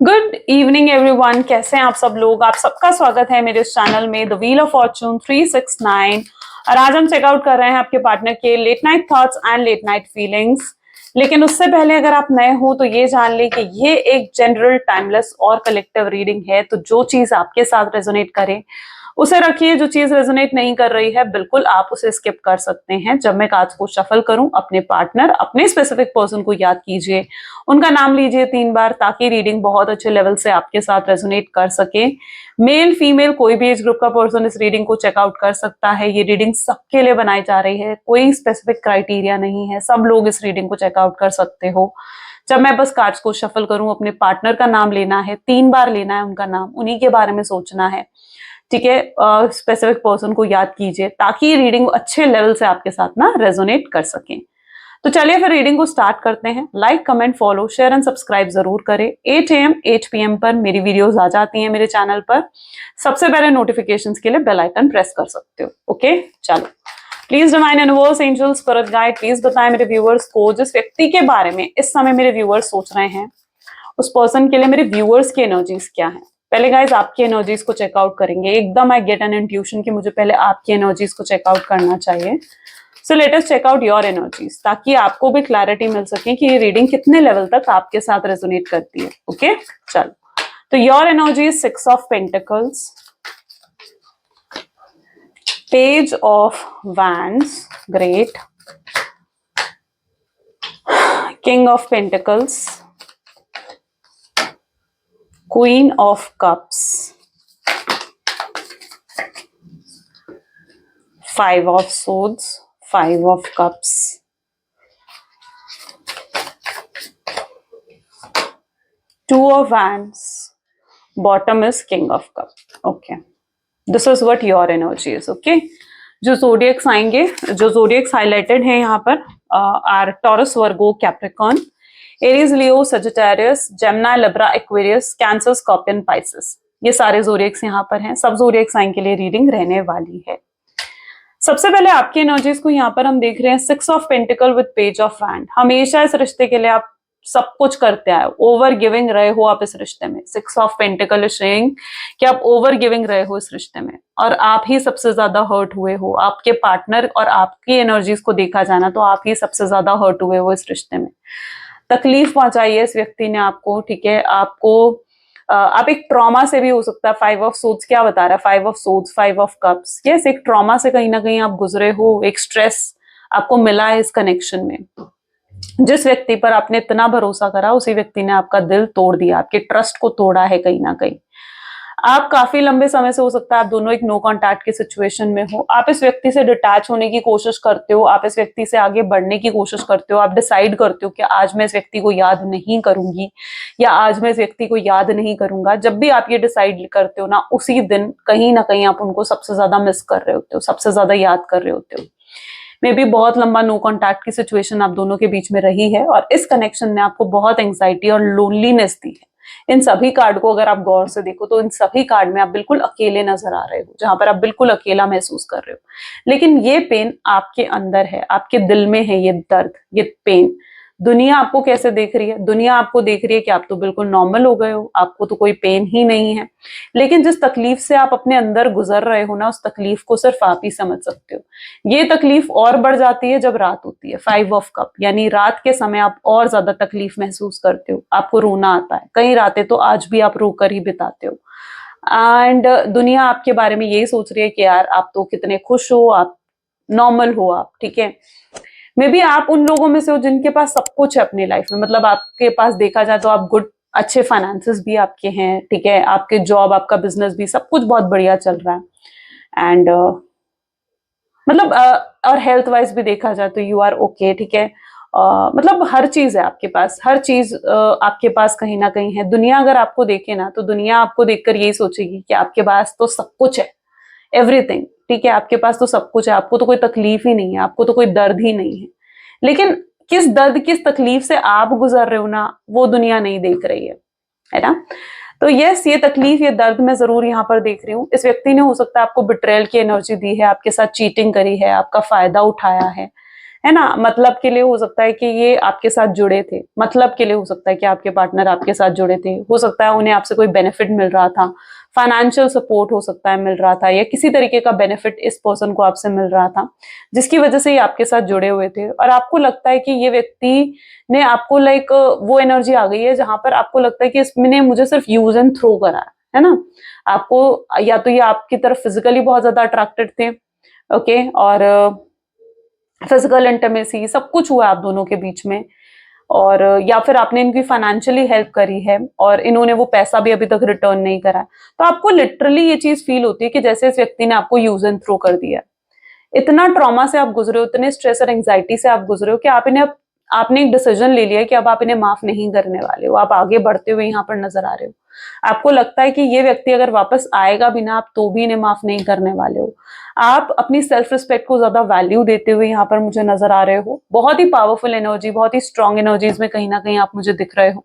Good evening everyone, कैसे हैं आप सब लोग। आप सबका स्वागत है मेरे इस चैनल में द व्हील ऑफ फॉर्चून 369। और आज हम चेकआउट कर रहे हैं आपके पार्टनर के late night thoughts and late night feelings. लेकिन उससे पहले अगर आप नए हो तो ये जान लें कि ये एक जनरल, टाइमलेस और कलेक्टिव रीडिंग है। तो जो चीज आपके साथ रेजोनेट करे उसे रखिए, जो चीज रेजोनेट नहीं कर रही है बिल्कुल आप उसे स्किप कर सकते हैं। जब मैं कार्ड्स को शफल करूं, अपने पार्टनर, अपने स्पेसिफिक पर्सन को याद कीजिए, उनका नाम लीजिए 3 बार, ताकि रीडिंग बहुत अच्छे लेवल से आपके साथ रेजोनेट कर सके। मेल फीमेल कोई भी एज ग्रुप का पर्सन इस रीडिंग को चेकआउट कर सकता है। ये रीडिंग सबके लिए बनाई जा रही है, कोई स्पेसिफिक क्राइटेरिया नहीं है, सब लोग इस रीडिंग को चेकआउट कर सकते हो। जब मैं बस कार्ड्स को शफल करूं, अपने पार्टनर का नाम लेना है, 3 बार लेना है उनका नाम, उन्हीं के बारे में सोचना है, ठीक है। स्पेसिफिक पर्सन को याद कीजिए ताकि रीडिंग अच्छे लेवल से आपके साथ ना रेजोनेट कर सकें। तो चलिए फिर रीडिंग को स्टार्ट करते हैं। Like, comment, follow, share and subscribe जरूर करें। 8 AM 8 PM पर मेरी वीडियोस आ जाती हैं मेरे चैनल पर। सबसे पहले नोटिफिकेशंस के लिए बेल आइकन प्रेस कर सकते हो। ओके, चलो। Please divine universe, angels, spirit guide, please बताएं मेरे व्यूअर्स को, जिस व्यक्ति के बारे में इस समय मेरे व्यूअर्स सोच रहे हैं, उस पर्सन के लिए मेरे व्यूअर्स की एनर्जीज क्या है। पहले गाइज आपकी एनर्जीज को चेकआउट करेंगे। एकदम आई गेट एन इंट्यूशन कि मुझे पहले आपकी एनर्जीज को चेकआउट करना चाहिए। So let us check out your energies, ताकि आपको भी क्लैरिटी मिल सके कि ये रीडिंग कितने लेवल तक आपके साथ रेजोनेट करती है। ओके, चलो। तो your energies 6 of pentacles, page of wands, great, king of pentacles, queen of cups, 5 of swords, 5 of cups, two of wands, bottom is king of cup. Okay, this is what your energy is. Okay, जो zodiacs आएंगे, जो zodiacs highlighted हैं यहाँ पर are Taurus, Virgo, Capricorn, Aries, Leo, Sagittarius, Gemini, Libra, Aquarius, Cancer, Scorpion, Pisces। ये सारे zodiacs यहाँ पर हैं। सब zodiac sign के लिए रीडिंग रहने वाली है। सबसे पहले आपकी एनर्जीज को यहाँ पर हम देख रहे हैं 6 of pentacle with page of wand. हमेशा इस रिश्ते के लिए आप सब कुछ करते आए, ओवर गिविंग रहे हो आप इस रिश्ते में। 6 ऑफ पेंटिकल इज सेइंग कि आप ओवर गिविंग रहे हो इस रिश्ते में, और आप ही सबसे ज्यादा हर्ट हुए हो। आपके पार्टनर और आपकी एनर्जीज को देखा जाना तो आप ही सबसे ज्यादा हर्ट हुए हो इस रिश्ते में। तकलीफ पहुंचाई है इस व्यक्ति ने आपको, ठीक है। आपको आप एक ट्रॉमा से भी हो सकता है। 5 ऑफ सोर्ड्स क्या बता रहा है? 5 of swords, 5 of cups, yes, एक ट्रॉमा से कहीं ना कहीं आप गुजरे हो, एक स्ट्रेस आपको मिला है इस कनेक्शन में। जिस व्यक्ति पर आपने इतना भरोसा करा, उसी व्यक्ति ने आपका दिल तोड़ दिया, आपके ट्रस्ट को तोड़ा है कहीं ना कहीं। आप काफी लंबे समय से, हो सकता है आप दोनों एक नो कॉन्टैक्ट की सिचुएशन में हो। आप इस व्यक्ति से डिटैच होने की कोशिश करते हो, आप इस व्यक्ति से आगे बढ़ने की कोशिश करते हो। आप डिसाइड करते हो कि आज मैं इस व्यक्ति को याद नहीं करूंगी, या आज मैं इस व्यक्ति को याद नहीं करूंगा। जब भी आप ये डिसाइड करते हो ना, उसी दिन कहीं ना कहीं आप उनको सबसे ज्यादा मिस कर रहे होते हो, सबसे ज्यादा याद कर रहे होते हो। मे बी बहुत लंबा नो कॉन्टैक्ट की सिचुएशन आप दोनों के बीच में रही है, और इस कनेक्शन ने आपको बहुत एंग्जाइटी और लोनलीनेस दी है। इन सभी कार्ड को अगर आप गौर से देखो तो इन सभी कार्ड में आप बिल्कुल अकेले नजर आ रहे हो, जहां पर आप बिल्कुल अकेला महसूस कर रहे हो। लेकिन ये पेन आपके अंदर है, आपके दिल में है, ये दर्द, ये पेन। दुनिया आपको कैसे देख रही है? दुनिया आपको देख रही है कि आप तो बिल्कुल नॉर्मल हो गए हो, आपको तो कोई पेन ही नहीं है। लेकिन जिस तकलीफ से आप अपने अंदर गुजर रहे हो ना, उस तकलीफ को सिर्फ आप ही समझ सकते हो। ये तकलीफ और बढ़ जाती है जब रात होती है। 5 ऑफ कप, यानी रात के समय आप और ज्यादा तकलीफ महसूस करते हो, आपको रोना आता है। कई रातें तो आज भी आप रोकर ही बिताते हो। एंड दुनिया आपके बारे में यही सोच रही है कि यार आप तो कितने खुश हो, आप नॉर्मल हो, आप ठीक है। मे बी आप उन लोगों में से हो जिनके पास सब कुछ है अपनी लाइफ में। मतलब आपके पास देखा जाए तो आप गुड, अच्छे फाइनेंसेस भी आपके हैं, ठीक है। आपके जॉब, आपका बिजनेस भी, सब कुछ बहुत बढ़िया चल रहा है। एंड मतलब और हेल्थ वाइज भी देखा जाए तो यू आर ओके, ठीक है। मतलब हर चीज है आपके पास, हर चीज आपके पास कहीं ना कहीं है। दुनिया अगर आपको देखे ना, तो दुनिया आपको देखकर यही सोचेगी कि आपके पास तो सब कुछ है, एवरीथिंग, ठीक है। आपके पास तो सब कुछ है, आपको तो कोई तकलीफ ही नहीं है, आपको तो कोई दर्द ही नहीं है। लेकिन किस दर्द, किस तकलीफ से आप गुजर रहे हो ना, वो दुनिया नहीं देख रही है ना। तो यस, ये तकलीफ, ये दर्द मैं जरूर यहाँ पर देख रही हूँ। इस व्यक्ति ने हो सकता है आपको बिट्रेयल की एनर्जी दी है, आपके साथ चीटिंग करी है, आपका फायदा उठाया है। है ना, मतलब के लिए हो सकता है कि ये आपके साथ जुड़े थे, मतलब के लिए हो सकता है कि आपके पार्टनर आपके साथ जुड़े थे, हो सकता है उन्हें आपसे कोई बेनिफिट मिल रहा था, फाइनेंशियल सपोर्ट हो सकता है मिल रहा था, या किसी तरीके का बेनिफिट इस पर्सन को आपसे मिल रहा था जिसकी वजह से ये आपके साथ जुड़े हुए थे, और आपको लगता है कि ये व्यक्ति ने आपको लाइक वो एनर्जी आ गई है जहां पर आपको लगता है कि इसने मुझे सिर्फ यूज एंड थ्रो करा है ना। आपको या तो ये आपकी तरफ फिजिकली बहुत ज्यादा अट्रैक्टेड थे, ओके, और फिजिकल इंटीमेसी सब कुछ हुआ आप दोनों के बीच में, और या फिर आपने इनकी फाइनेंशियली हेल्प करी है और इन्होंने वो पैसा भी अभी तक रिटर्न नहीं करा है, तो आपको लिटरली ये चीज फील होती है कि जैसे इस व्यक्ति ने आपको यूज एंड थ्रो कर दिया है। इतना ट्रॉमा से आप गुजरे हो, इतने स्ट्रेस और एंग्जाइटी से आप गुजरे हो कि आपने एक डिसीजन ले लिया कि अब आप इन्हें माफ नहीं करने वाले हो, आप आगे बढ़ते हुए यहाँ पर नजर आ रहे हो। आपको लगता है कि ये व्यक्ति अगर वापस आएगा भी ना, आप तो भी इन्हें माफ नहीं करने वाले हो। आप अपनी सेल्फ रिस्पेक्ट को ज्यादा वैल्यू देते हुए यहाँ पर मुझे नजर आ रहे हो। बहुत ही पावरफुल एनर्जी, बहुत ही स्ट्रांग एनर्जीज में कहीं ना कहीं आप मुझे दिख रहे हो।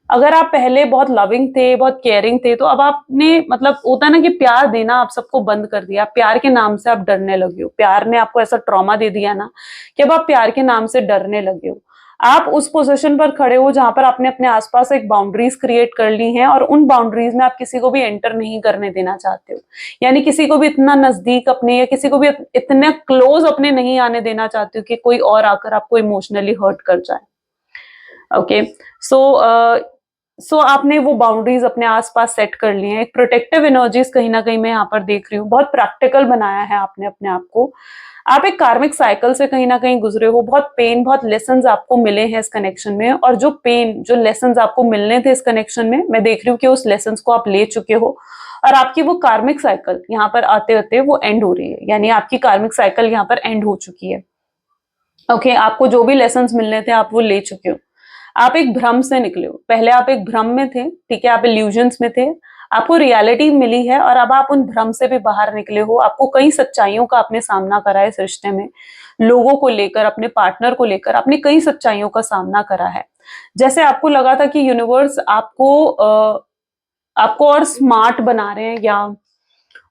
अगर आप पहले बहुत लविंग थे, बहुत केयरिंग थे, तो अब आपने मतलब होता है ना कि प्यार देना आप सबको बंद कर दिया, प्यार के नाम से आप डरने लगे हो, प्यार ने आपको ऐसा ट्रॉमा दे दिया ना कि अब आप प्यार के नाम से डरने लगे हो। आप उस पोजीशन पर खड़े हो जहां पर आपने अपने आसपास एक बाउंड्रीज क्रिएट कर ली हैं, और उन बाउंड्रीज में आप किसी को भी एंटर नहीं करने देना चाहते हो, यानी किसी को भी इतना नजदीक अपने या किसी को भी इतने क्लोज अपने नहीं आने देना चाहते हो कि कोई और आकर आपको इमोशनली हर्ट कर जाए। ओके, सो आपने वो बाउंड्रीज अपने आसपास सेट कर ली हैं, एक प्रोटेक्टिव एनर्जीज कहीं ना कहीं मैं यहाँ पर देख रही हूँ, बहुत प्रैक्टिकल बनाया है आपने अपने आप को। आप एक कार्मिक साइकिल से कहीं ना कहीं गुजरे हो, बहुत पेन, बहुत लेसन्स आपको मिले हैं इस कनेक्शन में, और जो पेन, जो लेसन्स आपको मिलने थे इस कनेक्शन में, मैं देख रही हूँ कि उस लेसन्स को आप ले चुके हो, और आपकी वो कार्मिक साइकिल यहाँ पर आते आते वो एंड हो रही है, यानी आपकी कार्मिक साइकिल यहाँ पर एंड हो चुकी है। ओके, आपको जो भी लेसन्स मिलने थे आप वो ले चुके हो। आप एक भ्रम से निकले हो, पहले आप एक भ्रम में थे, ठीक है, आप इल्यूजन्स में थे, आपको रियलिटी मिली है, और अब आप उन भ्रम से भी बाहर निकले हो। आपको कई सच्चाइयों का आपने सामना करा है इस रिश्ते में, लोगों को लेकर, अपने पार्टनर को लेकर आपने कई सच्चाइयों का सामना करा है। जैसे आपको लगा था कि यूनिवर्स आपको और स्मार्ट बना रहे हैं, या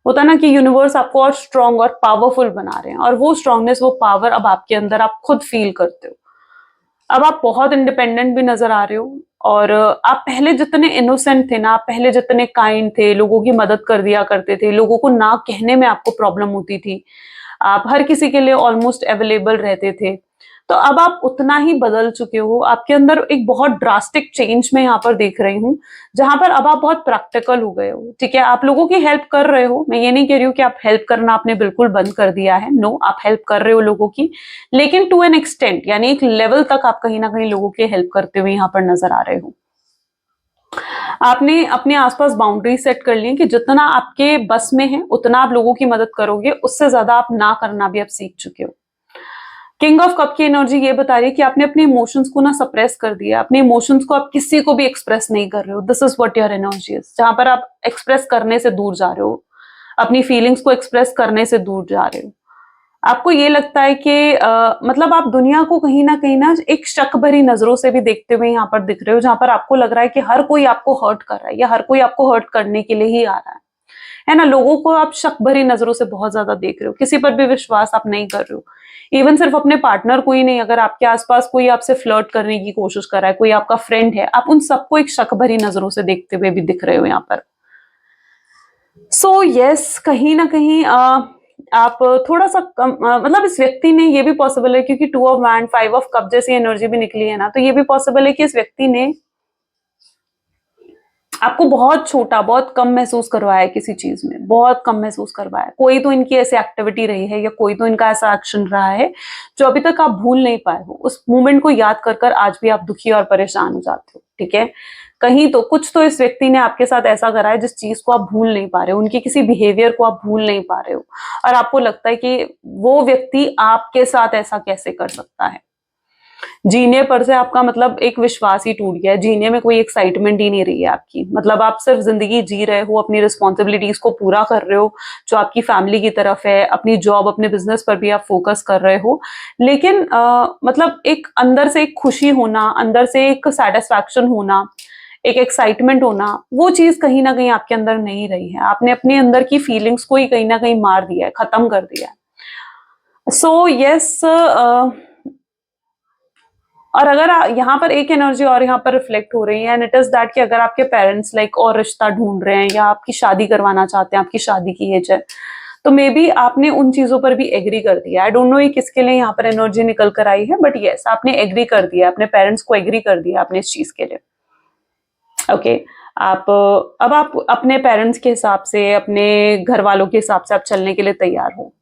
होता ना कि यूनिवर्स आपको और स्ट्रांग और पावरफुल बना रहे हैं, और वो स्ट्रांगनेस, वो पावर अब आपके अंदर आप खुद फील करते हो। अब आप बहुत इंडिपेंडेंट भी नजर आ रहे हो, और आप पहले जितने इनोसेंट थे ना, आप पहले जितने काइंड थे, लोगों की मदद कर दिया करते थे, लोगों को ना कहने में आपको प्रॉब्लम होती थी, आप हर किसी के लिए ऑलमोस्ट अवेलेबल रहते थे, तो अब आप उतना ही बदल चुके हो। आपके अंदर एक बहुत ड्रास्टिक चेंज मैं यहाँ पर देख रही हूँ, जहां पर अब आप बहुत प्रैक्टिकल हो गए हो, ठीक है। आप लोगों की हेल्प कर रहे हो, मैं ये नहीं कह रही हूँ कि आप हेल्प करना आपने बिल्कुल बंद कर दिया है, नो, आप हेल्प कर रहे हो लोगों की, लेकिन टू एन एक्सटेंट, यानी एक लेवल तक आप कहीं ना कहीं लोगों की हेल्प करते हुए यहाँ पर नजर आ रहे हो। आपने अपने आसपास बाउंड्री सेट कर ली कि जितना आपके बस में है उतना आप लोगों की मदद करोगे, उससे ज्यादा आप ना करना भी आप सीख चुके हो। किंग ऑफ कप की एनर्जी ये बता रही है कि आपने अपने इमोशंस को ना सप्रेस कर दिया, अपने इमोशंस को आप किसी को भी एक्सप्रेस नहीं कर रहे हो। This is what your energy is, जहां पर आप एक्सप्रेस करने से दूर जा रहे हो, अपनी फीलिंग्स को एक्सप्रेस करने से दूर जा रहे हो। आपको ये लगता है कि मतलब आप दुनिया को कहीं ना एक शक भरी नजरों से भी देखते हुए यहाँ पर दिख रहे हो, जहां पर आपको लग रहा है कि हर कोई आपको हर्ट कर रहा है, या हर कोई आपको हर्ट करने के लिए ही आ रहा है ना। लोगों को आप शक भरी नजरों से बहुत ज्यादा देख रहे हो, किसी पर भी विश्वास आप नहीं कर रहे हो, इवन सिर्फ अपने पार्टनर को ही नहीं, अगर आपके आसपास कोई आपसे फ्लर्ट करने की कोशिश कर रहा है, कोई आपका फ्रेंड है, आप उन सबको एक शक भरी नजरों से देखते हुए भी दिख रहे हो यहाँ पर। सो यस, कहीं ना कहीं आप थोड़ा सा कम, मतलब इस व्यक्ति ने, ये भी पॉसिबल है क्योंकि 2 ऑफ वैंड 5 ऑफ कप जैसी एनर्जी भी निकली है ना, तो ये भी पॉसिबल है कि इस व्यक्ति ने आपको बहुत छोटा, बहुत कम महसूस करवाया है, किसी चीज में बहुत कम महसूस करवाया है। कोई तो इनकी ऐसी एक्टिविटी रही है, या कोई तो इनका ऐसा एक्शन रहा है जो अभी तक आप भूल नहीं पाए हो। उस मोमेंट को याद कर कर आज भी आप दुखी और परेशान हो जाते हो, ठीक है। कहीं तो कुछ तो इस व्यक्ति ने आपके साथ ऐसा करा है जिस चीज को आप भूल नहीं पा रहे हो, उनकी किसी बिहेवियर को आप भूल नहीं पा रहे हो, और आपको लगता है कि वो व्यक्ति आपके साथ ऐसा कैसे कर सकता है। जीने पर से आपका मतलब एक विश्वास ही टूट गया है, जीने में कोई एक्साइटमेंट ही नहीं रही है आपकी, मतलब आप सिर्फ जिंदगी जी रहे हो, अपनी रिस्पॉन्सिबिलिटीज को पूरा कर रहे हो जो आपकी फैमिली की तरफ है, अपनी जॉब, अपने बिजनेस पर भी आप फोकस कर रहे हो, लेकिन मतलब एक अंदर से एक खुशी होना, अंदर से एक सेटिस्फैक्शन होना, एक एक्साइटमेंट होना, वो चीज कहीं ना कहीं आपके अंदर नहीं रही है। आपने अपने अंदर की फीलिंग्स को ही कहीं ना कहीं मार दिया है, खत्म कर दिया है। सो यस, और अगर यहाँ पर एक एनर्जी और यहाँ पर रिफ्लेक्ट हो रही है एंड इट इज दैट कि अगर आपके पेरेंट्स लाइक और रिश्ता ढूंढ रहे हैं या आपकी शादी करवाना चाहते हैं, आपकी शादी की एज है, तो मे बी आपने उन चीजों पर भी एग्री कर दिया। आई डोंट नो ये किसके लिए यहाँ पर एनर्जी निकल कर आई है, बट यस आपने एग्री कर दिया, अपने पेरेंट्स को एग्री कर दिया आपने इस चीज के लिए। ओके आप अब आप अपने पेरेंट्स के हिसाब से, अपने घर वालों के हिसाब से आप चलने के लिए तैयार हो।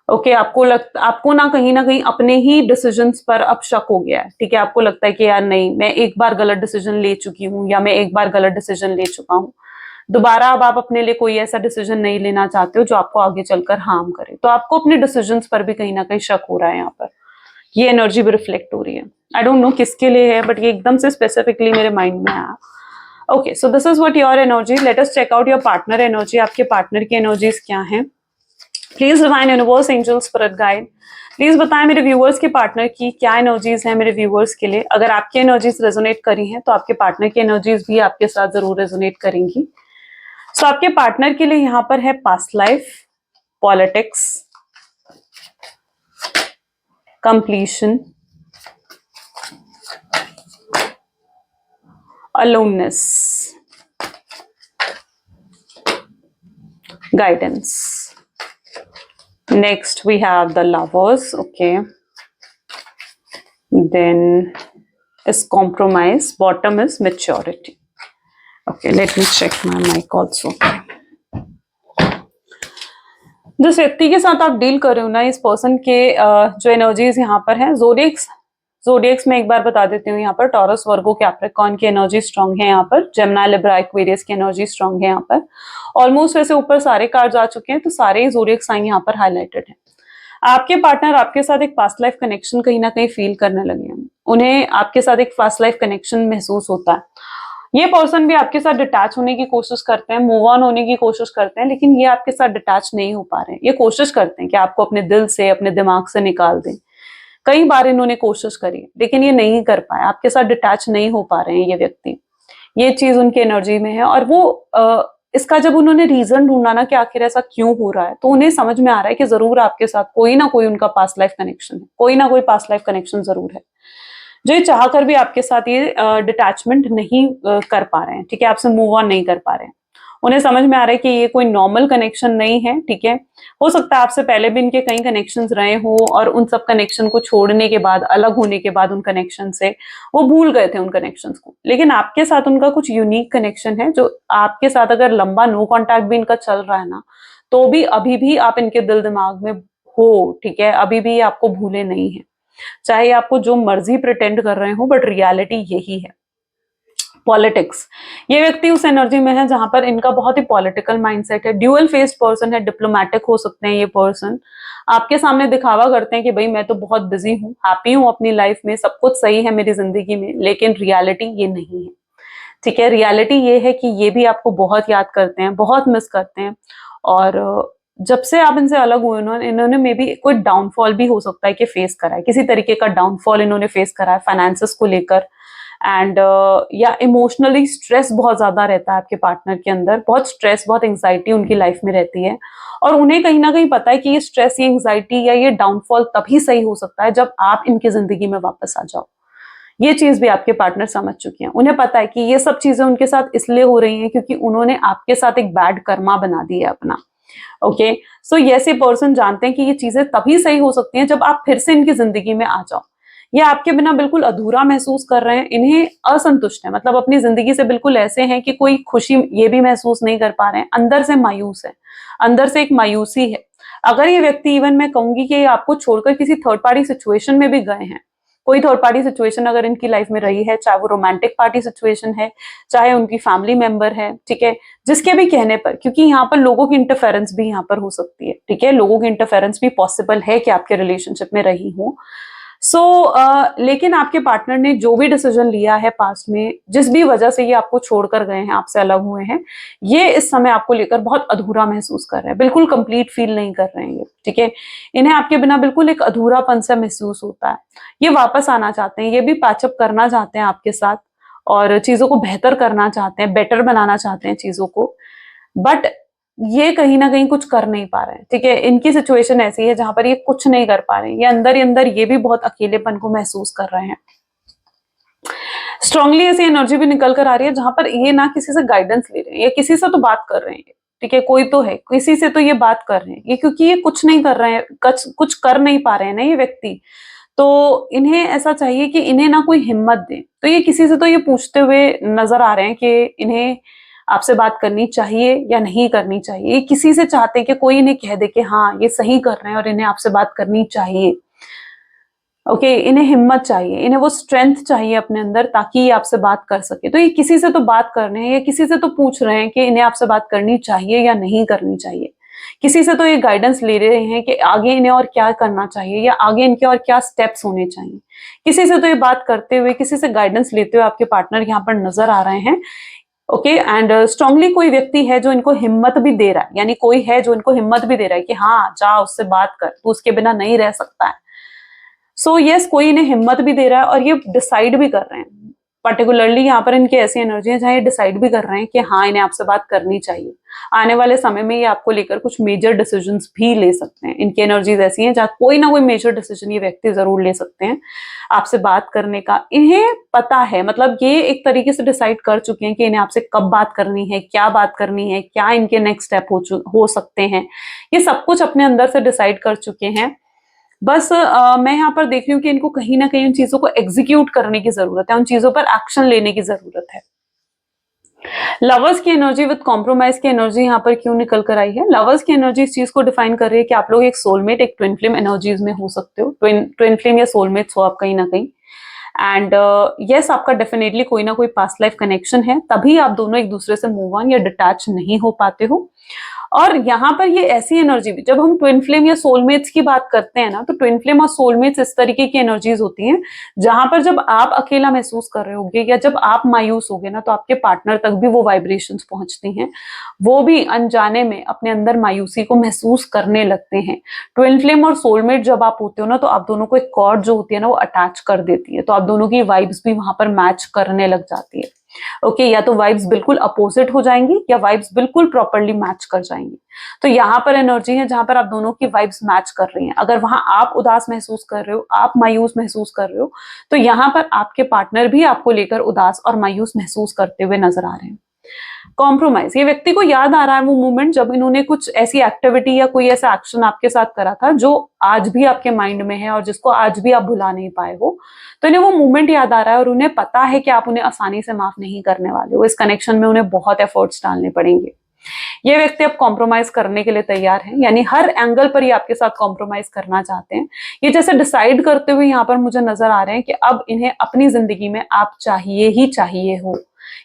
ओके आपको ना कहीं अपने ही डिसीजंस पर अब शक हो गया है, ठीक है, आपको लगता है कि यार नहीं, मैं एक बार गलत डिसीजन ले चुकी हूँ या मैं एक बार गलत डिसीजन ले चुका हूँ, दोबारा अब आप अपने लिए कोई ऐसा डिसीजन नहीं लेना चाहते हो जो आपको आगे चलकर हार्म करे। तो आपको अपने डिसीजंस पर भी कहीं ना कहीं शक हो रहा है, यहाँ पर ये एनर्जी भी रिफ्लेक्ट हो रही है। आई डोंट नो किसके लिए है, बट ये एकदम से स्पेसिफिकली मेरे माइंड में आया। Okay so this is what your energy. Let us check out your partner energy. आपके पार्टनर की एनर्जीज क्या हैं? Please divine universe, angels, spirit guide, please बताएं मेरे व्यूअर्स के पार्टनर की क्या एनर्जीज हैं मेरे व्यूअर्स के लिए। अगर आपकी एनर्जीज रेजोनेट करी हैं तो आपके पार्टनर की एनर्जीज भी आपके साथ जरूर रेजोनेट करेंगी। सो आपके पार्टनर के लिए यहाँ पर है past life, politics, completion, aloneness, guidance. Next we have the lovers. Okay, then is compromise, bottom is maturity. Okay, let me check my mic also. जिस व्यक्ति के साथ आप डील कर रहे हो ना, इस पर्सन के जो एनर्जीज यहाँ पर है, जोडिएक्स में एक बार बता देती हूँ। यहाँ पर टॉरस, वर्गो, कैप्रिकॉर्न की एनर्जी स्ट्रांग है, यहाँ पर जेमिनी, लिब्रा, एक्वेरियस की एनर्जी स्ट्रांग है। यहाँ पर ऑलमोस्ट वैसे ऊपर सारे कार्ड्स आ चुके हैं, तो सारे जोडिएक साइन यहाँ पर हाईलाइटेड है। आपके पार्टनर आपके साथ एक पास्ट लाइफ कनेक्शन कहीं ना कहीं फील करने लगे हैं, उन्हें आपके साथ एक पास्ट लाइफ कनेक्शन महसूस होता है। ये पर्सन भी आपके साथ डिटैच होने की कोशिश करते हैं, मूव ऑन होने की कोशिश करते हैं, लेकिन ये आपके साथ डिटैच नहीं हो पा रहे हैं। ये कोशिश करते हैं कि आपको अपने दिल से, अपने दिमाग से निकाल दें। कई बार इन्होंने कोशिश करी लेकिन ये नहीं कर पाए, आपके साथ डिटैच नहीं हो पा रहे हैं ये व्यक्ति। ये चीज उनकी एनर्जी में है और वो इसका जब उन्होंने रीजन ढूंढा ना कि आखिर ऐसा क्यों हो रहा है, तो उन्हें समझ में आ रहा है कि जरूर आपके साथ कोई ना कोई उनका पास्ट लाइफ कनेक्शन है, कोई ना कोई पास्ट लाइफ कनेक्शन जरूर है, जो ये चाह कर भी आपके साथ ये डिटैचमेंट नहीं कर पा रहे हैं, ठीक है, आपसे मूव ऑन नहीं कर पा रहे हैं। उन्हें समझ में आ रहा है कि ये कोई नॉर्मल कनेक्शन नहीं है, ठीक है। हो सकता है आपसे पहले भी इनके कई कनेक्शंस रहे हो और उन सब कनेक्शन को छोड़ने के बाद, अलग होने के बाद उन कनेक्शन से वो भूल गए थे उन कनेक्शंस को, लेकिन आपके साथ उनका कुछ यूनिक कनेक्शन है जो आपके साथ अगर लंबा नो कॉन्टैक्ट भी इनका चल रहा है ना, तो भी अभी भी आप इनके दिल दिमाग में हो, ठीक है, अभी भी आपको भूले नहीं है, चाहे आपको जो मर्जी प्रिटेंड कर रहे हो, बट रियलिटी यही है। पॉलिटिक्स, ये व्यक्ति उस एनर्जी में है जहां पर इनका बहुत ही पॉलिटिकल माइंडसेट है, ड्यूअल फेस्ड पर्सन है, डिप्लोमेटिक हो सकते हैं ये पर्सन। आपके सामने दिखावा करते हैं कि भाई मैं तो बहुत बिजी हूँ, हैप्पी हूँ अपनी लाइफ में, सब कुछ सही है मेरी जिंदगी में, लेकिन रियलिटी ये नहीं है, ठीक है। रियलिटी ये है कि ये भी आपको बहुत याद करते हैं, बहुत मिस करते हैं, और जब से आप इनसे अलग हुए इन्होंने मे बी कोई डाउनफॉल भी हो सकता है कि फेस करा है, किसी तरीके का डाउनफॉल इन्होंने फेस करा है फाइनेंसेस को लेकर, एंड या इमोशनली स्ट्रेस बहुत ज्यादा रहता है आपके पार्टनर के अंदर, बहुत स्ट्रेस, बहुत एंग्जाइटी उनकी लाइफ में रहती है, और उन्हें कहीं ना कहीं पता है कि ये स्ट्रेस, ये एंग्जाइटी या ये डाउनफॉल तभी सही हो सकता है जब आप इनकी जिंदगी में वापस आ जाओ। ये चीज भी आपके पार्टनर समझ चुके हैं, उन्हें पता है कि ये सब चीजें उनके साथ इसलिए हो रही हैं क्योंकि उन्होंने आपके साथ एक बैड कर्मा बना दिया है अपना। ओके सो ऐसे पर्सन जानते हैं कि ये चीजें तभी सही हो सकती हैं जब आप फिर से इनकी जिंदगी में आ जाओ। ये आपके बिना बिल्कुल अधूरा महसूस कर रहे हैं, इन्हें असंतुष्ट है, मतलब अपनी जिंदगी से बिल्कुल ऐसे हैं कि कोई खुशी ये भी महसूस नहीं कर पा रहे हैं, अंदर से मायूस है, अंदर से एक मायूसी है। अगर ये व्यक्ति, इवन मैं कहूंगी कि आपको छोड़कर किसी थर्ड पार्टी सिचुएशन में भी गए हैं, कोई थर्ड पार्टी सिचुएशन अगर इनकी लाइफ में रही है, चाहे वो रोमांटिक पार्टी सिचुएशन है, चाहे उनकी फैमिली मेंबर है, ठीक है, जिसके भी कहने पर, क्योंकि यहाँ पर लोगों की इंटरफेरेंस भी यहाँ पर हो सकती है, ठीक है, लोगों की इंटरफेरेंस भी पॉसिबल है कि आपके रिलेशनशिप में रही हो। लेकिन आपके पार्टनर ने जो भी डिसीजन लिया है पास्ट में, जिस भी वजह से ये आपको छोड़कर गए हैं, आपसे अलग हुए हैं, ये इस समय आपको लेकर बहुत अधूरा महसूस कर रहे हैं, बिल्कुल कंप्लीट फील नहीं कर रहे हैं ये, ठीक है। इन्हें आपके बिना बिल्कुल एक अधूरापन सा महसूस होता है। ये वापस आना चाहते हैं, ये भी पैचअप करना चाहते हैं आपके साथ और चीजों को बेहतर करना चाहते हैं, बेटर बनाना चाहते हैं चीजों को, बट ये कहीं ना कहीं कुछ कर नहीं पा रहे हैं, ठीक है। इनकी सिचुएशन ऐसी है जहां पर ये कुछ नहीं कर पा रहे हैं, ये अंदर ही अंदर ये भी बहुत अकेलेपन को महसूस कर रहे हैं। स्ट्रांगली ऐसी एनर्जी भी निकल कर आ रही है जहां पर ये ना किसी से गाइडेंस ले रहे हैं या किसी से तो बात कर रहे हैं, ठीक है, कोई तो है, किसी से तो ये बात कर रहे हैं ये, क्योंकि ये कुछ नहीं कर रहे हैं, कुछ कर नहीं पा रहे हैं ना ये व्यक्ति। तो इन्हें ऐसा चाहिए कि इन्हें ना कोई हिम्मत दे, तो ये किसी से तो ये पूछते हुए नजर आ रहे हैं कि इन्हें आपसे बात करनी चाहिए या नहीं करनी चाहिए। ये किसी से चाहते हैं कि कोई इन्हें कह दे कि हाँ ये सही कर रहे हैं और इन्हें आपसे बात करनी चाहिए। ओके, इन्हें हिम्मत चाहिए, इन्हें वो स्ट्रेंथ चाहिए अपने अंदर ताकि ये आपसे बात कर सके। तो ये किसी से तो बात कर रहे हैं या किसी से तो पूछ रहे हैं कि इन्हें आपसे बात करनी चाहिए या नहीं करनी चाहिए। किसी से तो ये गाइडेंस ले रहे हैं कि आगे इन्हें और क्या करना चाहिए या आगे इनके और क्या स्टेप्स होने चाहिए। किसी से तो ये बात करते हुए, किसी से गाइडेंस लेते हुए आपके पार्टनर यहाँ पर नजर आ रहे हैं। ओके, एंड स्ट्रांगली कोई व्यक्ति है जो इनको हिम्मत भी दे रहा है, यानी कोई है जो इनको हिम्मत भी दे रहा है कि हाँ जा उससे बात कर, तू उसके बिना नहीं रह सकता है। सो यस, कोई इन्हें हिम्मत भी दे रहा है और ये डिसाइड भी कर रहे हैं। पर्टिकुलरली यहाँ पर इनकी ऐसी एनर्जी है जहाँ ये डिसाइड भी कर रहे हैं कि हाँ इन्हें आपसे बात करनी चाहिए। आने वाले समय में ये आपको लेकर कुछ मेजर डिसीजंस भी ले सकते हैं। इनकी एनर्जीज ऐसी हैं जहाँ कोई ना कोई मेजर डिसीजन ये व्यक्ति जरूर ले सकते हैं आपसे बात करने का। इन्हें पता है, मतलब ये एक तरीके से डिसाइड कर चुके हैं कि इन्हें आपसे कब बात करनी है, क्या बात करनी है, क्या इनके नेक्स्ट स्टेप हो सकते हैं। ये सब कुछ अपने अंदर से डिसाइड कर चुके हैं। बस मैं यहाँ पर देख रही हूँ कि इनको कहीं ना कहीं उन चीजों को एग्जीक्यूट करने की जरूरत है, उन चीजों पर एक्शन लेने की जरूरत है। लवर्स की एनर्जी विद कॉम्प्रोमाइज की एनर्जी यहाँ पर क्यों निकल कर आई है? लवर्स की एनर्जी इस चीज को डिफाइन कर रही है कि आप लोग एक सोलमेट, एक ट्विन फ्लेम एनर्जीज में हो सकते हो। ट्विन फ्लेम या सोलमेट्स हो आप कहीं ना कहीं। एंड यस, आपका डेफिनेटली कोई ना कोई पास्ट लाइफ कनेक्शन है, तभी आप दोनों एक दूसरे से मूव ऑन या डिटैच नहीं हो पाते हो। और यहाँ पर ये ऐसी एनर्जी भी, जब हम ट्विन फ्लेम या सोलमेट्स की बात करते हैं ना, तो ट्विन फ्लेम और सोलमेट्स इस तरीके की एनर्जीज होती हैं जहां पर जब आप अकेला महसूस कर रहे होगे या जब आप मायूस होगे ना, तो आपके पार्टनर तक भी वो वाइब्रेशंस पहुंचती हैं। वो भी अनजाने में अपने अंदर मायूसी को महसूस करने लगते हैं। ट्विन फ्लेम और सोलमेट जब आप होते हो ना, तो आप दोनों को एक कॉर्ड जो होती है ना वो अटैच कर देती है, तो आप दोनों की वाइब्स भी वहां पर मैच करने लग जाती है। ओके, या तो वाइब्स बिल्कुल अपोजिट हो जाएंगी या वाइब्स बिल्कुल प्रॉपरली मैच कर जाएंगी। तो यहाँ पर एनर्जी है जहां पर आप दोनों की वाइब्स मैच कर रही हैं। अगर वहां आप उदास महसूस कर रहे हो, आप मायूस महसूस कर रहे हो, तो यहाँ पर आपके पार्टनर भी आपको लेकर उदास और मायूस महसूस करते हुए नजर आ रहे हैं। कॉम्प्रोमाइज, ये व्यक्ति को याद आ रहा है वो मोमेंट जब इन्होंने कुछ ऐसी एक्टिविटी या कोई ऐसा एक्शन आपके साथ करा था जो आज भी आपके माइंड में है और जिसको आज भी आप भुला नहीं पाए हो। तो इन्हें वो मोमेंट याद आ रहा है और उन्हें पता है कि आप उन्हें आसानी से माफ नहीं करने वाले हो। इस कनेक्शन में उन्हें बहुत एफर्ट्स डालने पड़ेंगे। ये व्यक्ति अब कॉम्प्रोमाइज करने के लिए तैयार है, यानी हर एंगल पर ये आपके साथ कॉम्प्रोमाइज करना चाहते हैं। ये जैसे डिसाइड करते हुए यहाँ पर मुझे नजर आ रहे हैं कि अब इन्हें अपनी जिंदगी में आप चाहिए ही चाहिए हो।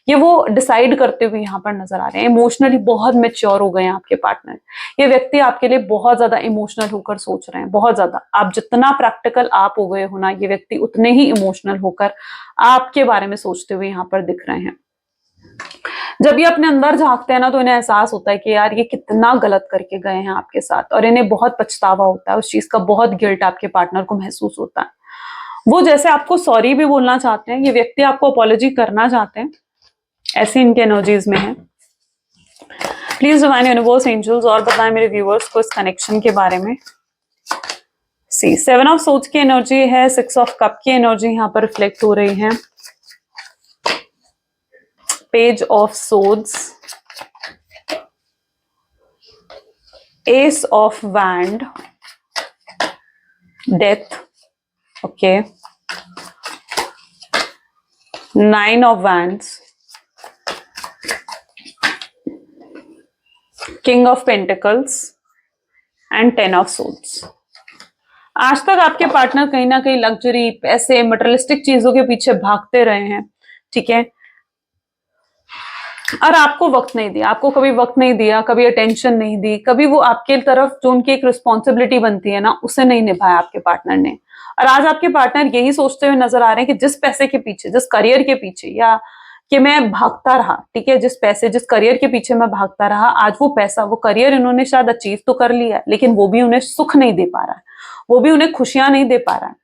ये वो डिसाइड करते हुए यहाँ पर नजर आ रहे हैं। इमोशनली बहुत मेच्योर हो गए हैं आपके पार्टनर। ये व्यक्ति आपके लिए बहुत ज्यादा इमोशनल होकर सोच रहे हैं, बहुत ज्यादा। आप जितना प्रैक्टिकल आप हो गए हो ना, ये व्यक्ति उतने ही इमोशनल होकर आपके बारे में सोचते हुए यहाँ पर दिख रहे हैं। जब ये अपने अंदर झांकते हैं ना, तो इन्हें एहसास होता है कि यार ये कितना गलत करके गए हैं आपके साथ, और इन्हें बहुत पछतावा होता है, उस चीज का बहुत गिल्ट आपके पार्टनर को महसूस होता है। वो जैसे आपको सॉरी भी बोलना चाहते हैं, ये व्यक्ति आपको अपॉलॉजी करना चाहते हैं, ऐसी इनके एनर्जीज में है। प्लीज डिवाइन यूनिवर्स एंजल्स और बताएं मेरे व्यूअर्स को इस कनेक्शन के बारे में। सी 7 ऑफ सोर्ड्स की एनर्जी है, 6 ऑफ कप की एनर्जी यहाँ पर रिफ्लेक्ट हो रही है, page of swords, S of wand, death, okay, 9 of wands, king of pentacles and 10 of swords. आज तक आपके पार्टनर कहीं ना कहीं लग्जरी, पैसे, मटेरियलिस्टिक चीजों के पीछे भागते रहे हैं, ठीक है, और आपको वक्त नहीं दिया, आपको कभी वक्त नहीं दिया, कभी अटेंशन नहीं दी, कभी वो आपके तरफ जो उनकी एक रिस्पॉन्सिबिलिटी बनती है ना, उसे नहीं निभाया आपके पार्टनर ने। और आज आपके पार्टनर यही सोचते हुए नजर आ रहे हैं कि जिस पैसे के पीछे, जिस करियर के पीछे, या कि मैं भागता रहा, ठीक है, जिस पैसे, जिस करियर के पीछे मैं भागता रहा, आज वो पैसा, वो करियर इन्होंने शायद अचीव तो कर लिया, लेकिन वो भी उन्हें सुख नहीं दे पा रहा है, वो भी उन्हें खुशियां नहीं दे पा रहा है।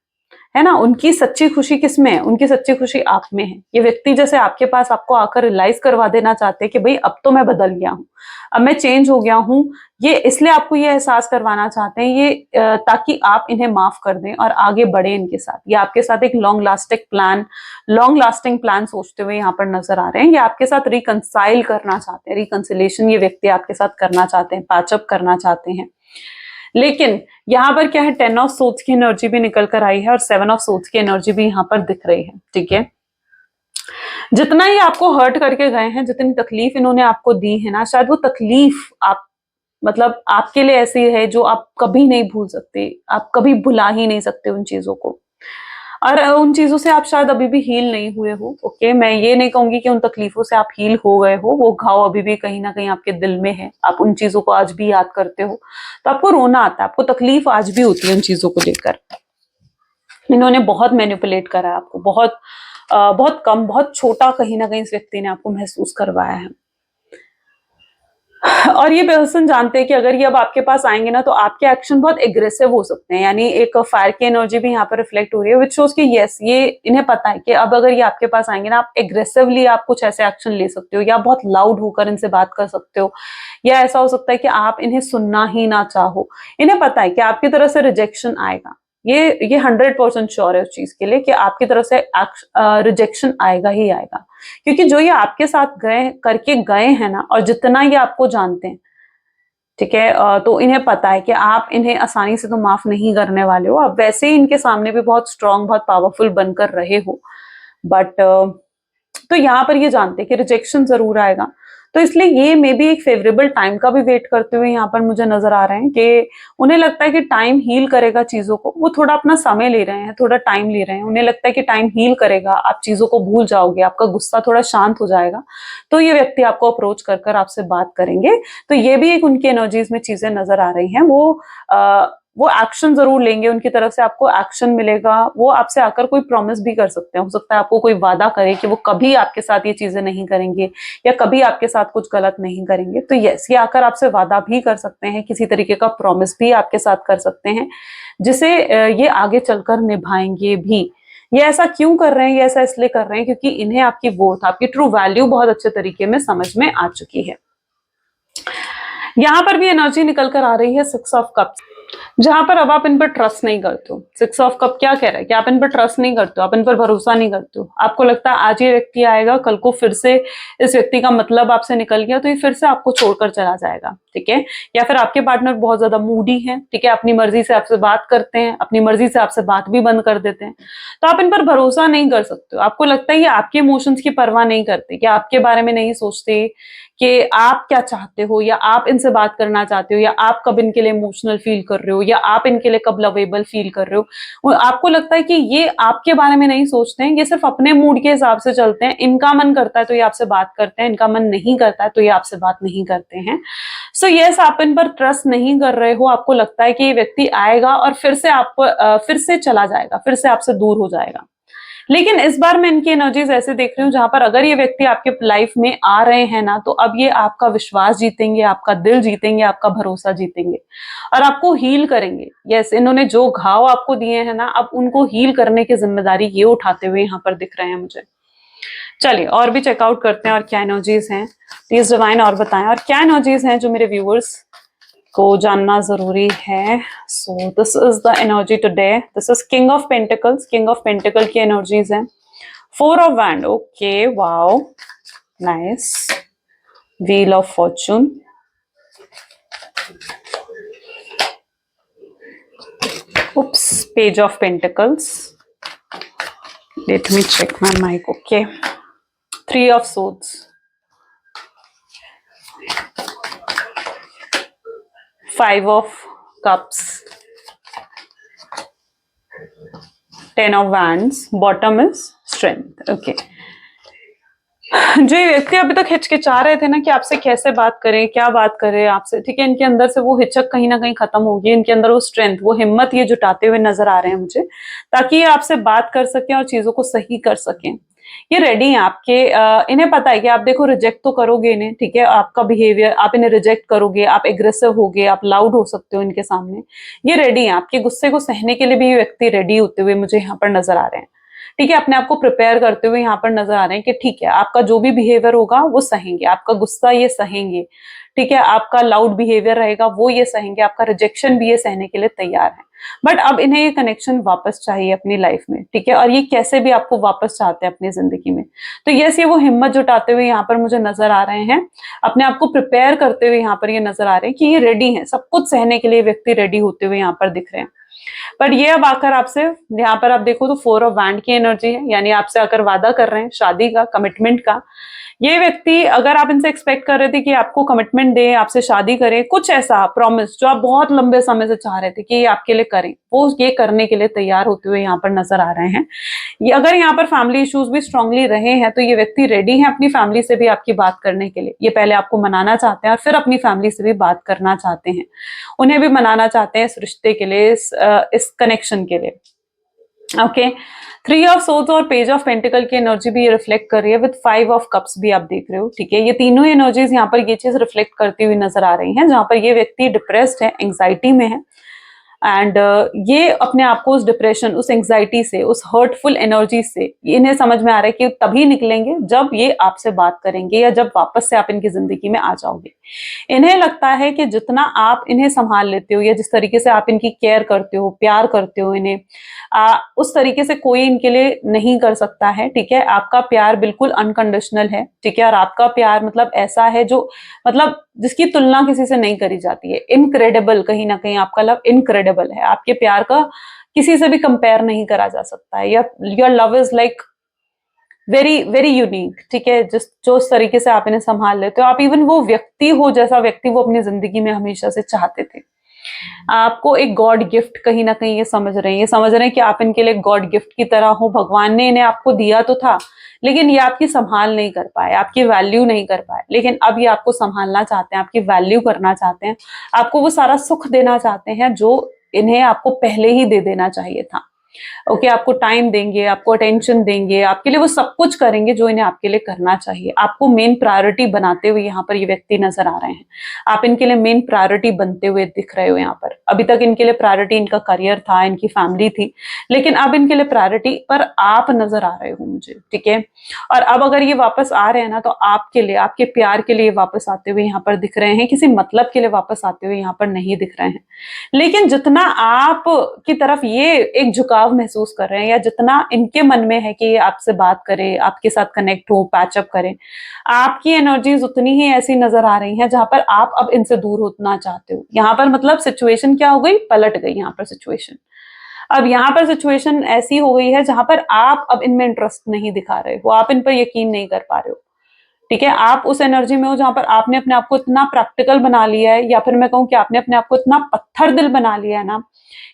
है ना। उनकी सच्ची खुशी किस में है? उनकी सच्ची खुशी आप में है। ये व्यक्ति जैसे आपके पास आपको आकर रियलाइज करवा देना चाहते हैं कि भाई अब तो मैं बदल गया हूँ, अब मैं चेंज हो गया हूँ। ये इसलिए आपको ये एहसास करवाना चाहते हैं, ये ताकि आप इन्हें माफ कर दें और आगे बढ़े इनके साथ। ये आपके साथ एक लॉन्ग लास्टिंग प्लान सोचते हुए यहाँ पर नजर आ रहे हैं। ये आपके साथ रिकंसाइल करना चाहते हैं, रिकंसिलेशन ये व्यक्ति आपके साथ करना चाहते हैं, पैचअप करना चाहते हैं। लेकिन यहाँ पर क्या है, 10 ऑफ सोर्ड्स की एनर्जी भी निकल कर आई है और 7 ऑफ सोर्ड्स की एनर्जी भी यहाँ पर दिख रही है। ठीक है, जितना ये आपको हर्ट करके गए हैं, जितनी तकलीफ इन्होंने आपको दी है ना, शायद वो तकलीफ आप मतलब आपके लिए ऐसी है जो आप कभी नहीं भूल सकते, आप कभी भुला ही नहीं सकते उन चीजों को। और उन चीजों से आप शायद अभी भी हील नहीं हुए हो। ओके, मैं ये नहीं कहूंगी कि उन तकलीफों से आप हील हो गए हो, वो घाव अभी भी कहीं ना कहीं आपके दिल में है, आप उन चीजों को आज भी याद करते हो, तो आपको रोना आता है, आपको तकलीफ आज भी होती है उन चीजों को लेकर। इन्होंने बहुत मैनिपुलेट करा है आपको, बहुत कम, बहुत छोटा कहीं ना कहीं इस व्यक्ति ने आपको महसूस करवाया है। और ये पर्सन जानते हैं कि अगर ये अब आपके पास आएंगे ना, तो आपके एक्शन बहुत एग्रेसिव हो सकते हैं। यानी एक फायर की एनर्जी भी यहाँ पर रिफ्लेक्ट हो रही है, विच शोज कि यस, ये इन्हें पता है कि अब अगर ये आपके पास आएंगे ना, आप एग्रेसिवली आप कुछ ऐसे एक्शन ले सकते हो, या बहुत लाउड होकर इनसे बात कर सकते हो, या ऐसा हो सकता है कि आप इन्हें सुनना ही ना चाहो। इन्हें पता है कि आपकी तरफ से रिजेक्शन आएगा, ये 100% श्योर है उस चीज के लिए कि आपकी तरफ से रिजेक्शन आएगा ही आएगा। क्योंकि जो ये आपके साथ करके गए हैं ना, और जितना ये आपको जानते हैं, ठीक है, तो इन्हें पता है कि आप इन्हें आसानी से तो माफ नहीं करने वाले हो। अब वैसे ही इनके सामने भी बहुत स्ट्रांग, बहुत पावरफुल बनकर रहे हो, बट तो यहाँ पर ये जानते हैं कि रिजेक्शन जरूर आएगा। तो इसलिए ये मे बी एक फेवरेबल टाइम का भी वेट करते हुए यहाँ पर मुझे नजर आ रहे हैं कि उन्हें लगता है कि टाइम हील करेगा चीजों को। वो थोड़ा अपना समय ले रहे हैं, थोड़ा टाइम ले रहे हैं। उन्हें लगता है कि टाइम हील करेगा, आप चीजों को भूल जाओगे, आपका गुस्सा थोड़ा शांत हो जाएगा, तो ये व्यक्ति आपको अप्रोच कर कर आपसे बात करेंगे। तो ये भी एक उनकी एनर्जीज में चीजें नजर आ रही हैं। वो एक्शन जरूर लेंगे, उनकी तरफ से आपको एक्शन मिलेगा। वो आपसे आकर कोई प्रॉमिस भी कर सकते हैं, हो सकता है आपको कोई वादा करे कि वो कभी आपके साथ ये चीजें नहीं करेंगे, या कभी आपके साथ कुछ गलत नहीं करेंगे। तो यस, ये आकर आपसे वादा भी कर सकते हैं, किसी तरीके का प्रॉमिस भी आपके साथ कर सकते हैं, जिसे ये आगे चलकर निभाएंगे भी। ये ऐसा क्यों कर रहे हैं? ये ऐसा इसलिए कर रहे हैं क्योंकि इन्हें आपकी वर्थ, आपकी ट्रू वैल्यू बहुत अच्छे तरीके में समझ में आ चुकी है। यहां पर भी एनर्जी निकल कर आ रही है 6 ऑफ कप्स, जहां पर अब आप इन पर ट्रस्ट नहीं करते हो। 6 ऑफ कप क्या कह रहा है कि आप इन पर ट्रस्ट नहीं करते हो, आप इन पर भरोसा नहीं करते हो। आपको लगता है आज ये व्यक्ति आएगा, कल को फिर से इस व्यक्ति का मतलब आपसे निकल गया, तो ये फिर से आपको छोड़कर चला जाएगा। ठीक है, या फिर आपके पार्टनर बहुत ज्यादा मूडी है, ठीक है, अपनी मर्जी से आपसे बात करते हैं, अपनी मर्जी से आपसे बात भी बंद कर देते हैं, तो आप इन पर भरोसा नहीं कर सकते हो। आपको लगता है ये आपके इमोशंस की परवाह नहीं करते, कि आपके बारे में नहीं सोचते कि आप क्या चाहते हो, या आप इनसे बात करना चाहते हो, या आप कब इनके लिए इमोशनल फील कर रहे हो, या आप इनके लिए कब लवेबल फील कर रहे हो। आपको लगता है कि ये आपके बारे में नहीं सोचते हैं, ये सिर्फ अपने मूड के हिसाब से चलते हैं। इनका मन करता है तो ये आपसे बात करते हैं, इनका मन नहीं करता है तो ये आपसे बात नहीं करते हैं। सो यस, आप इन पर ट्रस्ट नहीं कर रहे हो। आपको लगता है कि ये व्यक्ति आएगा और फिर से चला जाएगा, फिर से आपसे दूर हो जाएगा। लेकिन इस बार मैं इनकी एनर्जीज ऐसे देख रही हूँ, जहां पर अगर ये व्यक्ति आपके लाइफ में आ रहे हैं ना, तो अब ये आपका विश्वास जीतेंगे, आपका दिल जीतेंगे, आपका भरोसा जीतेंगे, और आपको हील करेंगे। यस, इन्होंने जो घाव आपको दिए हैं ना, अब उनको हील करने की जिम्मेदारी ये उठाते हुए यहाँ पर दिख रहे हैं मुझे। चलिए और भी चेकआउट करते हैं और क्या एनर्जीज हैं, प्लीज डिवाइन और बताएं, और क्या एनर्जीज हैं जो मेरे व्यूअर्स को जानना जरूरी है। So this is the energy today. This is king of pentacles, king of pentacle की एनर्जीज हैं। 4 of wand, okay, wow, nice. Wheel of fortune, oops, page of pentacles, let me check my mic, okay, 3 of swords, 5 of cups, 10 of wands, bottom is strength, okay. जो ये व्यक्ति अभी तक हिचकिचा रहे थे ना कि आपसे कैसे बात करें, क्या बात करें आपसे, ठीक है, इनके अंदर से वो हिचक कहीं ना कहीं खत्म होगी। इनके अंदर वो स्ट्रेंथ, वो हिम्मत ये जुटाते हुए नजर आ रहे हैं मुझे, ताकि ये आपसे बात कर सकें और चीजों को सही कर सकें। ये रेडी हैं आपके, इन्हें पता है कि आप देखो रिजेक्ट तो करोगे इन्हें, ठीक है, आपका बिहेवियर, आप इन्हें रिजेक्ट करोगे, आप एग्रेसिव होगे, आप लाउड हो सकते हो इनके सामने। ये रेडी हैं आपके गुस्से को सहने के लिए भी, ये व्यक्ति रेडी होते हुए मुझे यहाँ पर नजर आ रहे हैं। ठीक है, अपने आप को प्रिपेयर करते हुए यहाँ पर नजर आ रहे हैं कि ठीक है, आपका जो भी बिहेवियर होगा वो सहेंगे, आपका गुस्सा ये सहेंगे, ठीक है, आपका लाउड बिहेवियर रहेगा वो ये सहेंगे, आपका रिजेक्शन भी ये सहने के लिए तैयार है। बट अब इन्हें ये कनेक्शन वापस चाहिए अपनी लाइफ में, ठीक है, और ये कैसे भी आपको वापस चाहते हैं अपनी जिंदगी में। तो यस, ये वो हिम्मत जुटाते हुए यहाँ पर मुझे नजर आ रहे हैं, अपने आप को प्रिपेयर करते हुए यहाँ पर ये नजर आ रहे हैं कि ये रेडी है, सब कुछ सहने के लिए व्यक्ति रेडी होते हुए यहाँ पर दिख रहे हैं। पर ये अब आकर आपसे, यहाँ पर आप देखो तो 4 ऑफ वैंड की एनर्जी है, यानी आपसे आकर वादा कर रहे हैं शादी का, कमिटमेंट का। ये व्यक्ति, अगर आप इनसे एक्सपेक्ट कर रहे थे कि आपको कमिटमेंट दें, आपसे शादी करें, कुछ ऐसा प्रॉमिस जो आप बहुत लंबे समय से चाह रहे थे कि ये आपके लिए करें, वो ये करने के लिए तैयार होते हुए यहाँ पर नजर आ रहे हैं। ये अगर यहाँ पर फैमिली इश्यूज भी स्ट्रांगली रहे हैं तो ये व्यक्ति रेडी है अपनी फैमिली से भी आपकी बात करने के लिए। ये पहले आपको मनाना चाहते हैं और फिर अपनी फैमिली से भी बात करना चाहते हैं, उन्हें भी मनाना चाहते हैं इस रिश्ते के लिए, इस कनेक्शन के लिए। ओके, 3 ऑफ सोर्ड्स और पेज ऑफ पेंटिकल की एनर्जी भी ये रिफ्लेक्ट कर रही है, विद 5 ऑफ कप्स भी आप देख रहे हो, ठीक है। ये तीनों एनर्जीज यहाँ पर ये चीज रिफ्लेक्ट करती हुई नजर आ रही हैं, जहां पर ये व्यक्ति डिप्रेस्ड है, एंग्जाइटी में है, एंड ये अपने आप को उस डिप्रेशन, उस एंग्जाइटी से, उस हर्टफुल एनर्जी से, इन्हें समझ में आ रहा है कि तभी निकलेंगे जब ये आपसे बात करेंगे या जब वापस से आप इनकी जिंदगी में आ जाओगे। इन्हें लगता है कि जितना आप इन्हें संभाल लेते हो या जिस तरीके से आप इनकी केयर करते हो, प्यार करते हो इन्हें, उस तरीके से कोई इनके लिए नहीं कर सकता है, ठीक है। आपका प्यार बिल्कुल अनकंडीशनल है, ठीक है, और आपका प्यार मतलब ऐसा है जो, मतलब जिसकी तुलना किसी से नहीं करी जाती है, इनक्रेडिबल, कहीं ना कहीं आपका लव इनक्रेडिबल है, आपके प्यार का किसी से भी कंपेयर नहीं करा जा सकता है। Your love is like very very unique, ठीक है, जो उस तरीके से आप इन्हें संभाल लेते हो, आप इवन वो व्यक्ति हो जैसा व्यक्ति वो अपनी जिंदगी में हमेशा से चाहते थे। आपको एक गॉड गिफ्ट कहीं ना कहीं ये समझ रहे हैं, ये समझ रहे हैं कि आप इनके लिए गॉड गिफ्ट की तरह हो, भगवान ने इन्हें आपको दिया तो था, लेकिन ये आपकी संभाल नहीं कर पाए, आपकी वैल्यू नहीं कर पाए, लेकिन अब ये आपको संभालना चाहते हैं, आपकी वैल्यू करना चाहते हैं, आपको वो सारा सुख देना चाहते हैं जो इन्हें आपको पहले ही दे देना चाहिए था। ओके, आपको टाइम देंगे, आपको अटेंशन देंगे, आपके लिए वो सब कुछ करेंगे जो इन्हें आपके लिए करना चाहिए। आपको मेन प्रायोरिटी बनाते हुए यहाँ पर ये व्यक्ति नजर आ रहे हैं, आप इनके लिए मेन प्रायोरिटी बनते हुए दिख रहे हो यहाँ पर। अभी तक इनके लिए प्रायोरिटी इनका करियर था, इनकी फैमिली थी, लेकिन अब इनके लिए प्रायोरिटी पर आप नजर आ रहे हो मुझे, ठीक है। और अब अगर ये वापस आ रहे हैं ना, तो आपके लिए, आपके प्यार के लिए वापस आते हुए यहाँ पर दिख रहे हैं, किसी मतलब के लिए वापस आते हुए यहाँ पर नहीं दिख रहे हैं। लेकिन जितना आप की तरफ ये एक झुकाव महसूस कर रहे हैं, या जितना इनके मन में है कि ये आपसे बात करे, आपके साथ कनेक्ट हो, पैचअप करें, आपकी एनर्जीज उतनी ही ऐसी नजर आ रही हैं जहां पर आप अब इनसे दूर होना चाहते हो। यहाँ पर मतलब सिचुएशन क्या हो गई, पलट गई यहाँ पर सिचुएशन। अब यहाँ पर सिचुएशन ऐसी हो गई है जहां पर आप अब इनमें इंटरेस्ट नहीं दिखा रहे हो, आप इन पर यकीन नहीं कर पा रहे हो, ठीक है। आप उस एनर्जी में हो जहां पर आपने अपने आप को इतना प्रैक्टिकल बना लिया है, या फिर मैं कहूँ कि आपने अपने आप को इतना पत्थर दिल बना लिया है ना,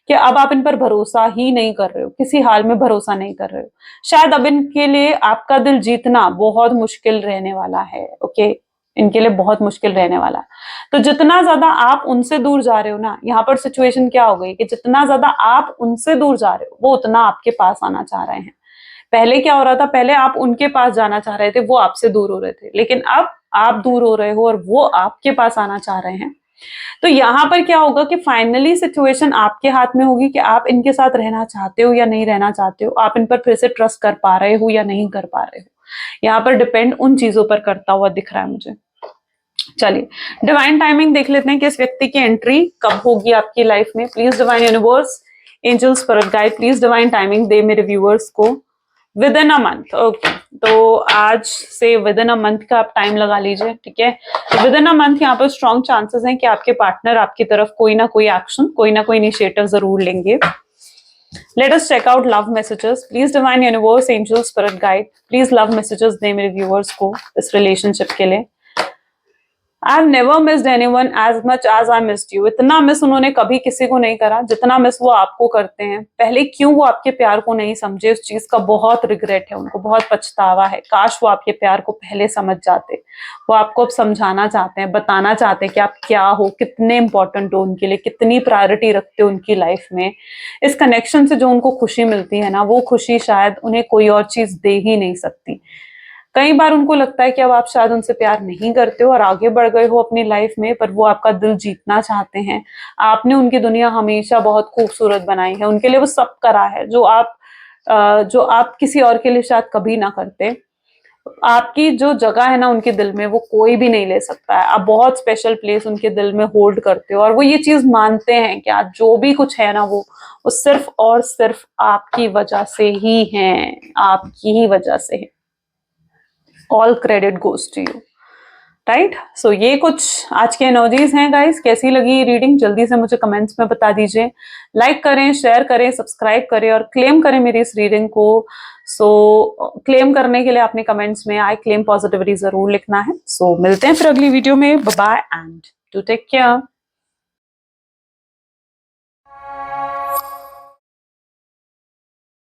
कि अब आप इन पर भरोसा ही नहीं कर रहे हो, किसी हाल में भरोसा नहीं कर रहे हो। शायद अब इनके लिए आपका दिल जीतना बहुत मुश्किल रहने वाला है, ओके, इनके लिए बहुत मुश्किल रहने वाला है। तो जितना ज्यादा आप उनसे दूर जा रहे हो ना, यहाँ पर सिचुएशन क्या हो गई कि जितना ज्यादा आप उनसे दूर जा रहे हो, वो उतना आपके पास आना चाह रहे हैं। पहले क्या हो रहा था, पहले आप उनके पास जाना चाह रहे थे, वो आपसे दूर हो रहे थे, लेकिन अब आप दूर हो रहे हो और वो आपके पास आना चाह रहे हैं। तो यहाँ पर क्या होगा कि फाइनली सिचुएशन आपके हाथ में होगी कि आप इनके साथ रहना चाहते हो या नहीं रहना चाहते हो, आप इन पर फिर से ट्रस्ट कर पा रहे हो या नहीं कर पा रहे हो। यहाँ पर डिपेंड उन चीजों पर करता हुआ दिख रहा है मुझे। चलिए डिवाइन टाइमिंग देख लेते हैं कि इस व्यक्ति की एंट्री कब होगी आपकी लाइफ में। Please divine universe, angels, spirit guide, please divine timing दे मेरे व्यूअर्स को within a month. Okay, तो आज से विद इन अ मंथ का आप टाइम लगा लीजिए, ठीक है। विद इन अ मंथ यहाँ पर स्ट्रॉन्ग चांसेस हैं कि आपके पार्टनर आपकी तरफ कोई ना कोई एक्शन, कोई ना कोई इनिशिएटिव जरूर लेंगे। Let us check out love messages. Please divine universe, angels, spirit guide, please love messages दे मेरे व्यूअर्स को इस रिलेशनशिप के लिए। I have never missed anyone as much as I missed you. इतना मिस उन्होंने कभी किसी को नहीं करा जितना मिस वो आपको करते हैं। पहले क्यों वो आपके प्यार को नहीं समझे, उस चीज का बहुत रिग्रेट है उनको, बहुत पछतावा है। काश वो आपके प्यार को पहले समझ जाते। वो आपको अब समझाना चाहते हैं, बताना चाहते हैं कि आप क्या हो, कितने इंपॉर्टेंट हो उनके लिए, कितनी प्रायोरिटी रखते हो उनकी लाइफ में। इस कनेक्शन से जो उनको खुशी मिलती है ना, वो खुशी शायद उन्हें कोई और चीज दे ही नहीं सकती। कई बार उनको लगता है कि अब आप शायद उनसे प्यार नहीं करते हो और आगे बढ़ गए हो अपनी लाइफ में, पर वो आपका दिल जीतना चाहते हैं। आपने उनकी दुनिया हमेशा बहुत खूबसूरत बनाई है, उनके लिए वो सब करा है जो आप किसी और के लिए शायद कभी ना करते। आपकी जो जगह है ना उनके दिल में, वो कोई भी नहीं ले सकता है। आप बहुत स्पेशल प्लेस उनके दिल में होल्ड करते हो और वो ये चीज मानते हैं कि आज जो भी कुछ है ना, वो सिर्फ और सिर्फ आपकी वजह से ही है, आपकी ही वजह से है। All credit goes to you, right. So ये कुछ आज के एनर्जीज हैं गाइस। कैसी लगी ये रीडिंग जल्दी से मुझे कमेंट्स में बता दीजिए। लाइक करें, शेयर करें, सब्सक्राइब करें और क्लेम करें मेरी इस रीडिंग को। सो क्लेम करने के लिए आपने कमेंट्स में आई क्लेम पॉजिटिविटी जरूर लिखना है। सो मिलते हैं फिर अगली वीडियो में। Bye bye and do take care.